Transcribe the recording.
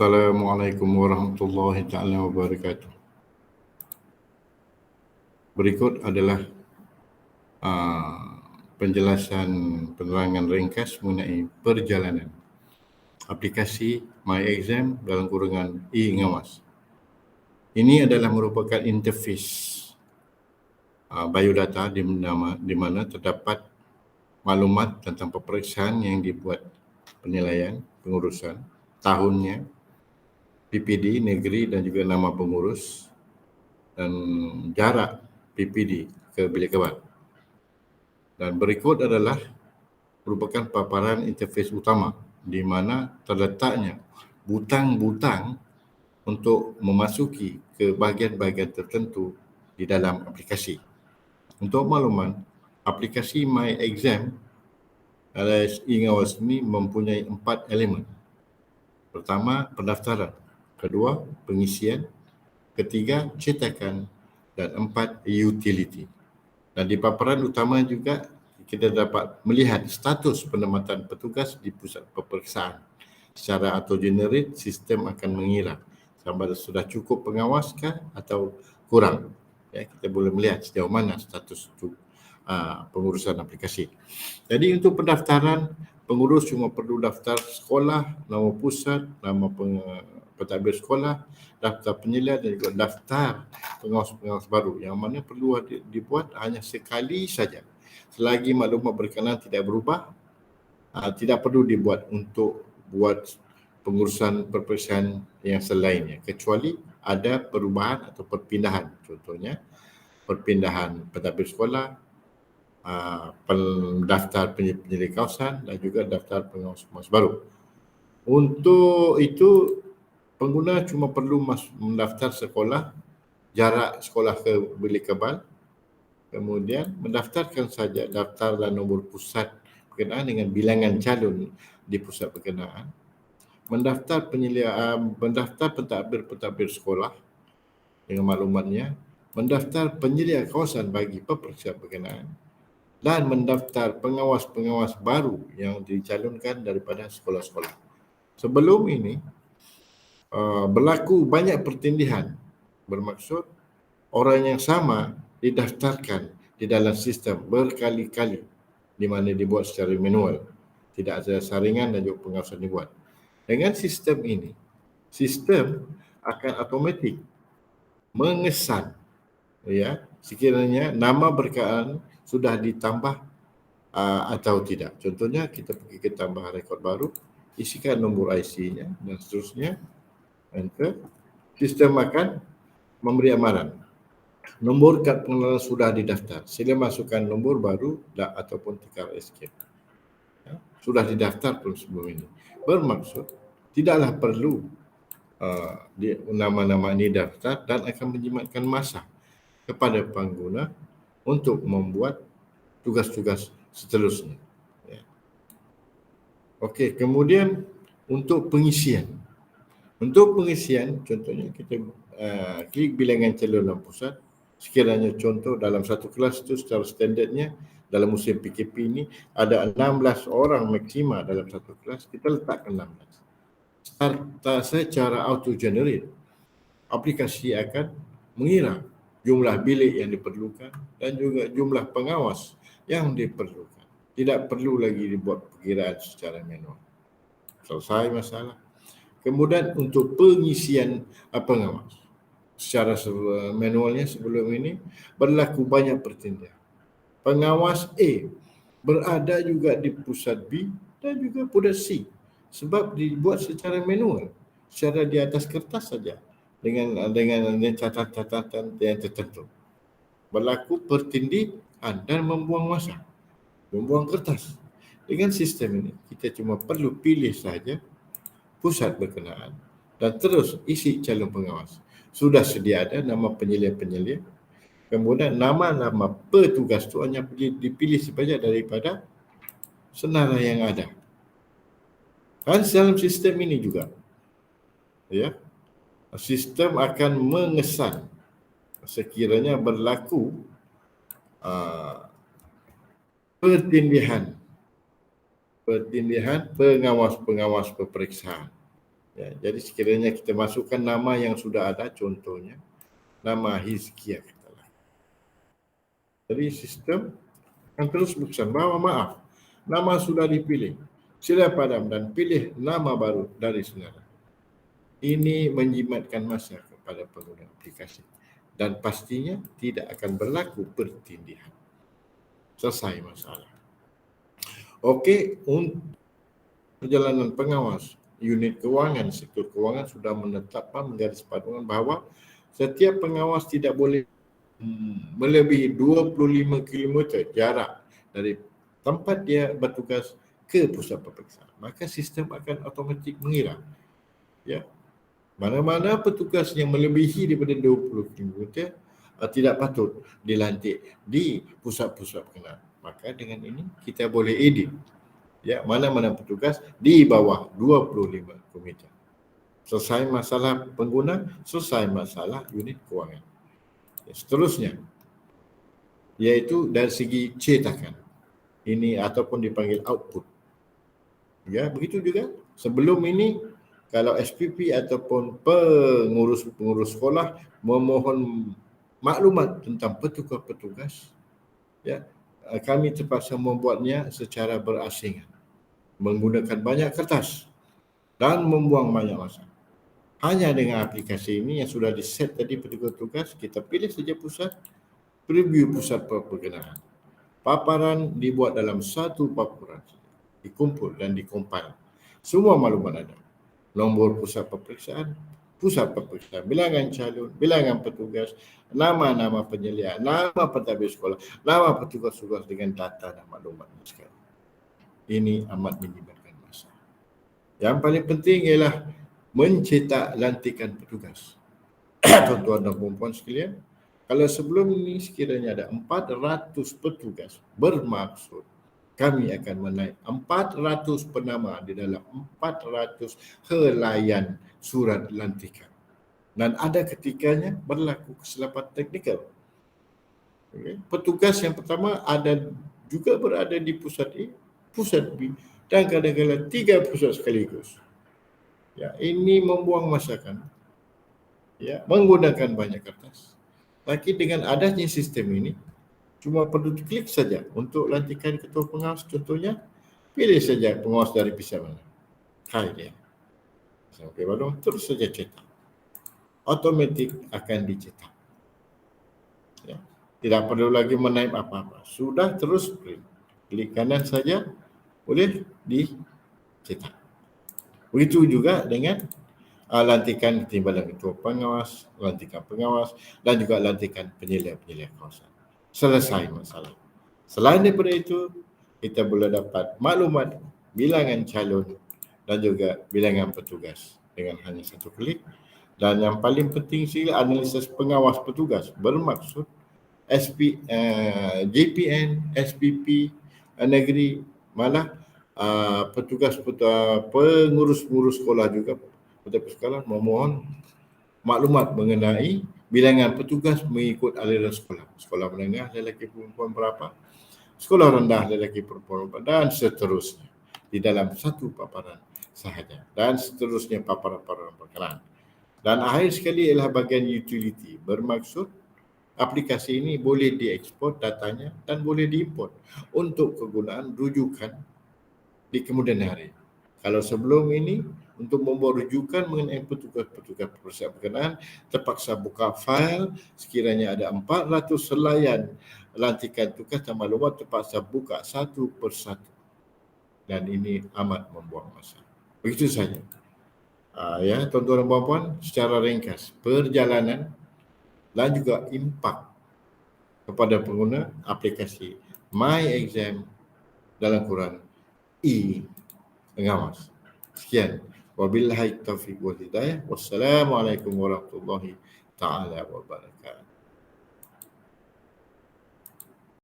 Assalamualaikum warahmatullahi taala wabarakatuh. Berikut adalah penjelasan penerangan ringkas mengenai perjalanan aplikasi MyExam dalam kurungan e-Ngawas. Ini adalah merupakan interface biodata di mana terdapat maklumat tentang peperiksaan yang dibuat, penilaian, pengurusan, tahunnya, PPD negeri dan juga nama pengurus dan jarak PPD ke bilik kebal. Dan berikut adalah merupakan paparan interface utama di mana terletaknya butang-butang untuk memasuki ke bahagian-bahagian tertentu di dalam aplikasi. Untuk makluman, aplikasi MyExam alias e-Ngawas ini mempunyai 4 elemen. Pertama, pendaftaran. Kedua, pengisian. Ketiga, cetakan. Dan 4, utility. Dan di paparan utama juga kita dapat melihat status penempatan petugas di pusat peperiksaan. Secara auto-generate, sistem akan mengira sama ada sudah cukup pengawaskah atau kurang. Ya, kita boleh melihat sejauh mana status pengurusan aplikasi. Jadi untuk pendaftaran, pengurus cuma perlu daftar sekolah, nama pusat, nama pentadbir sekolah, daftar penyelia dan juga daftar pengawas-pengawas baru yang mana perlu dibuat hanya sekali saja. Selagi maklumat berkenaan tidak berubah, tidak perlu dibuat untuk buat pengurusan peperiksaan yang selainnya kecuali ada perubahan atau perpindahan. Contohnya perpindahan pentadbir sekolah, pendaftar penyelia kawasan dan juga daftar pengawas-pengawas baru. Untuk itu pengguna cuma perlu mendaftar sekolah, jarak sekolah ke bilik kebal, kemudian mendaftarkan saja daftar dan nombor pusat berkenaan dengan bilangan calon di pusat berkenaan, mendaftar pentadbir sekolah dengan maklumatnya, mendaftar penyelia kawasan bagi peperiksaan berkenaan dan mendaftar pengawas-pengawas baru yang dicalonkan daripada sekolah-sekolah. Sebelum ini berlaku banyak pertindihan, bermaksud orang yang sama didaftarkan di dalam sistem berkali-kali di mana dibuat secara manual, tidak ada saringan dan juga pengawasan dibuat. Dengan sistem ini, sistem akan automatik mengesan ya sekiranya nama berkenaan sudah ditambah atau tidak. Contohnya kita pergi ke tambah rekod baru, isikan nombor IC-nya dan seterusnya, enter, sistem akan memberi amaran. Nombor kad pengenalan sudah didaftar. Sila masukkan nombor baru ataupun tikar escape. Ya, sudah didaftar pun sebelum ini. Bermaksud tidaklah perlu nama-nama ini daftar dan akan menjimatkan masa kepada pengguna untuk membuat tugas-tugas seterusnya. Ya. Okey, kemudian untuk pengisian. Untuk pengisian, contohnya kita klik bilangan calon dan pusat. Sekiranya contoh dalam satu kelas itu secara standardnya dalam musim PKP ini ada 16 orang maksima dalam satu kelas, kita letakkan 16. Secara auto generate, aplikasi akan mengira jumlah bilik yang diperlukan dan juga jumlah pengawas yang diperlukan. Tidak perlu lagi dibuat perkiraan secara manual. Selesai masalah. Kemudian untuk pengisian pengawas, secara manualnya sebelum ini berlaku banyak pertindihan. Pengawas A berada juga di pusat B dan juga pusat C sebab dibuat secara manual, secara di atas kertas saja dengan catatan-catatan yang tertentu. Berlaku pertindihan dan membuang masa, membuang kertas. Dengan sistem ini kita cuma perlu pilih saja pusat berkenaan dan terus isi calon pengawas. Sudah sedia ada nama penyelia-penyelia, kemudian nama-nama petugas itu hanya dipilih saja daripada senarai yang ada. Dan dalam sistem ini juga, ya, sistem akan mengesan sekiranya berlaku pertindihan pengawas-pengawas peperiksaan. Ya, jadi sekiranya kita masukkan nama yang sudah ada, contohnya nama Hizkiyah. Jadi sistem akan terus berkesan bahawa maaf, nama sudah dipilih. Sila padam dan pilih nama baru dari saudara. Ini menjimatkan masa kepada pengguna aplikasi dan pastinya tidak akan berlaku pertindihan. Selesai masalah. Okey, untuk perjalanan pengawas unit kewangan, sektor kewangan sudah menetapkan menggarisbawahi bahawa setiap pengawas tidak boleh melebihi 25 km jarak dari tempat dia bertugas ke pusat peperiksaan. Maka sistem akan automatik mengira. Ya. Mana-mana petugas yang melebihi daripada 20 km tidak patut dilantik di pusat-pusat berkenaan. Maka dengan ini kita boleh edit ya, mana-mana petugas di bawah 25 km. Selesai masalah pengguna, selesai masalah unit kewangan. Seterusnya, iaitu dari segi cetakan. Ini ataupun dipanggil output. Ya, begitu juga. Sebelum ini, kalau SPP ataupun pengurus-pengurus sekolah memohon maklumat tentang petugas-petugas, ya, kami terpaksa membuatnya secara berasingan, menggunakan banyak kertas dan membuang banyak masa. Hanya dengan aplikasi ini yang sudah diset tadi petugas-petugas, kita pilih saja pusat, preview pusat perkenaan. Paparan dibuat dalam satu paparan, dikumpul dan dikompil. Semua maklumat ada. Nombor pusat peperiksaan, bilangan calon, bilangan petugas, nama-nama penyelia, nama pentadbir sekolah, nama petugas-petugas dengan data dan maklumat sekali. Ini amat menjimatkan masa. Yang paling penting ialah mencetak lantikan petugas. Tuan-tuan dan puan-puan sekalian, kalau sebelum ini sekiranya ada 400 petugas, bermaksud kami akan menaik 400 penama di dalam 400 helaian surat lantikan. Dan ada ketikanya berlaku kesilapan teknikal. Okay. Petugas yang pertama ada juga berada di pusat A, pusat B dan kadang-kadang 3 pusat sekaligus. Ya, ini membuang masa kan. Ya, menggunakan banyak kertas. Tapi dengan adanya sistem ini, cuma perlu klik saja untuk lantikan ketua pengawas. Contohnya, pilih saja pengawas dari pihak mana. Hai dia. Okey, baru terus saja cetak. Automatik akan dicetak. Ya. Tidak perlu lagi menaip apa-apa. Sudah terus print. Klik kanan saja, boleh dicetak. Begitu juga dengan lantikan timbalan ketua pengawas, lantikan pengawas dan juga lantikan penyelia-penyelia kawasan. Selesai masalah. Selain daripada itu, kita boleh dapat maklumat bilangan calon dan juga bilangan petugas dengan hanya satu klik. Dan yang paling penting sekali, analisis pengawas petugas bermaksud JPN, SPP, negeri, malah pengurus-pengurus sekolah juga petugas sekolah memohon maklumat mengenai bilangan petugas mengikut aliran sekolah. Sekolah menengah lelaki perempuan berapa, sekolah rendah lelaki perempuan berapa, dan seterusnya di dalam satu paparan sahaja. Dan seterusnya paparan-paparan berkenaan. Dan akhir sekali ialah bahagian utility. Bermaksud aplikasi ini boleh diekspor datanya dan boleh diimport untuk kegunaan rujukan di kemudian hari. Kalau sebelum ini, untuk membuat rujukan mengenai petugas-petugas peperiksaan berkenaan, terpaksa buka fail, sekiranya ada 400 helaian lantikan tugas dan maklumat, terpaksa buka satu persatu. Dan ini amat membuang masa. Begitu saja. Ya, tuan-tuan dan puan-puan, secara ringkas, perjalanan dan juga impak kepada pengguna aplikasi My Exam dalam kurang pengawas. Sekian. Wabillahi taufiq wal hidayah. Wassalamualaikum warahmatullahi taala wabarakatuh.